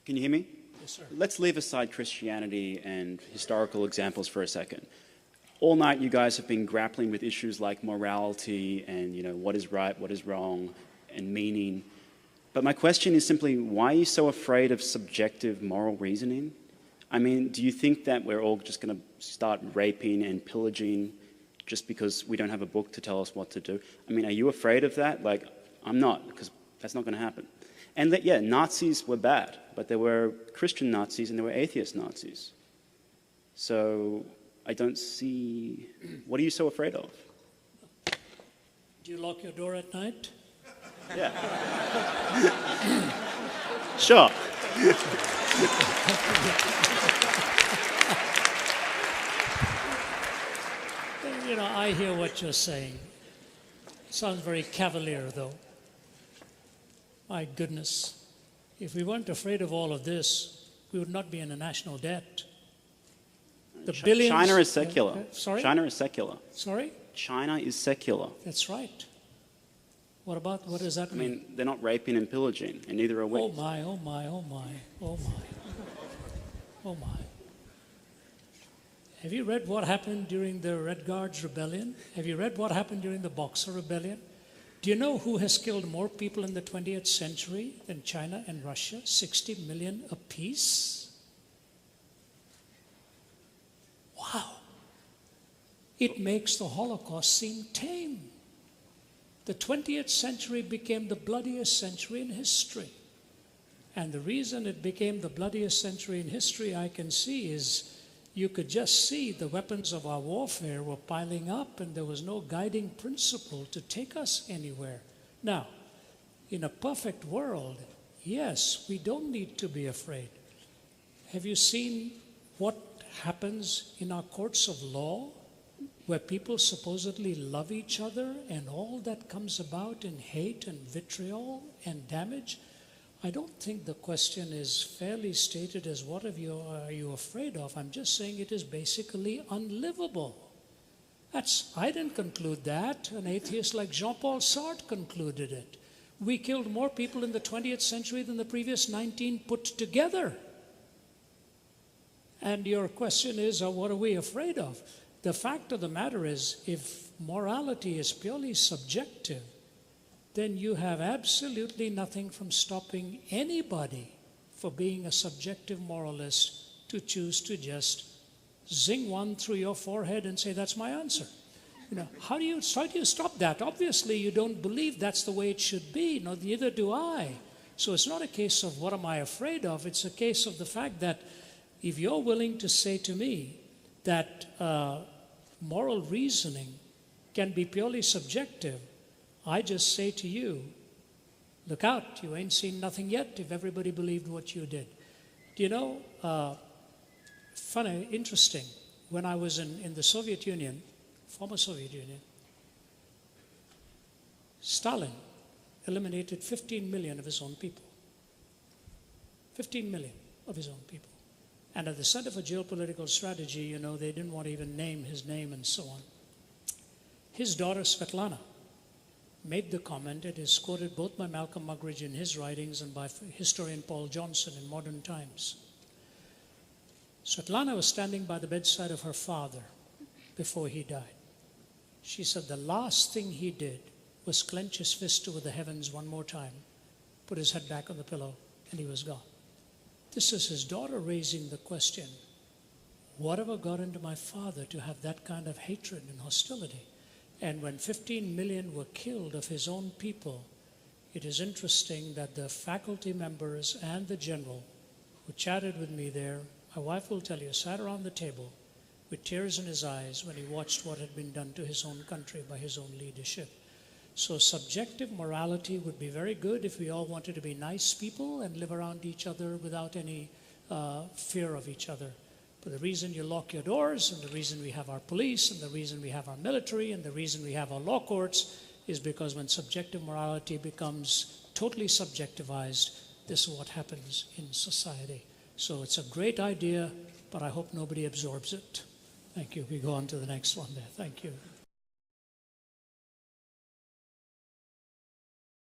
Can you hear me? Yes, sir. Let's leave aside Christianity and historical examples for a second. All night you guys have been grappling with issues like morality and, what is right, what is wrong, and meaning. But my question is simply, why are you so afraid of subjective moral reasoning? I mean, do you think that we're all just going to start raping and pillaging just because we don't have a book to tell us what to do? I mean, are you afraid of that? Like, I'm not, because that's not going to happen. And that, yeah, Nazis were bad, but there were Christian Nazis and there were atheist Nazis. So I don't see, what are you so afraid of? Do you lock your door at night? Yeah. Sure. I hear what you're saying. Sounds very cavalier, though. My goodness. If we weren't afraid of all of this, we would not be in a national debt. The billions... China is secular. Sorry? China is secular. Sorry? China is secular. That's right. What does that mean? I mean, they're not raping and pillaging, and neither are we. Oh my, oh my, oh my, oh my, oh my. Have you read what happened during the Red Guards Rebellion? Have you read what happened during the Boxer Rebellion? Do you know who has killed more people in the 20th century than China and Russia? 60 million apiece? Wow. It makes the Holocaust seem tame. The 20th century became the bloodiest century in history. And the reason it became the bloodiest century in history, I can see, is you could just see the weapons of our warfare were piling up and there was no guiding principle to take us anywhere. Now, in a perfect world, yes, we don't need to be afraid. Have you seen what happens in our courts of law, where people supposedly love each other and all that comes about in hate and vitriol and damage? I don't think the question is fairly stated as what are you afraid of. I'm just saying it is basically unlivable. I didn't conclude that. An atheist like Jean-Paul Sartre concluded it. We killed more people in the 20th century than the previous 19 put together. And your question is, what are we afraid of? The fact of the matter is, if morality is purely subjective, then you have absolutely nothing from stopping anybody for being a subjective moralist to choose to just zing one through your forehead and say, that's my answer. How do you stop that? Obviously, you don't believe that's the way it should be. No, neither do I. So it's not a case of what am I afraid of. It's a case of the fact that if you're willing to say to me that moral reasoning can be purely subjective, I just say to you, look out, you ain't seen nothing yet if everybody believed what you did. Do you know, funny, interesting, when I was in the Soviet Union, former Soviet Union, Stalin eliminated 15 million of his own people. 15 million of his own people. And at the Center for Geopolitical Strategy, they didn't want to even name his name and so on. His daughter, Svetlana, made the comment. It is quoted both by Malcolm Muggeridge in his writings and by historian Paul Johnson in Modern Times. Svetlana was standing by the bedside of her father before he died. She said the last thing he did was clench his fist toward the heavens one more time, put his head back on the pillow, and he was gone. This is his daughter raising the question, whatever got into my father to have that kind of hatred and hostility? And when 15 million were killed of his own people, it is interesting that the faculty members and the general who chatted with me there, my wife will tell you, sat around the table with tears in his eyes when he watched what had been done to his own country by his own leadership. So subjective morality would be very good if we all wanted to be nice people and live around each other without any fear of each other. But the reason you lock your doors and the reason we have our police and the reason we have our military and the reason we have our law courts is because when subjective morality becomes totally subjectivized, this is what happens in society. So it's a great idea, but I hope nobody absorbs it. Thank you. We go on to the next one there. Thank you.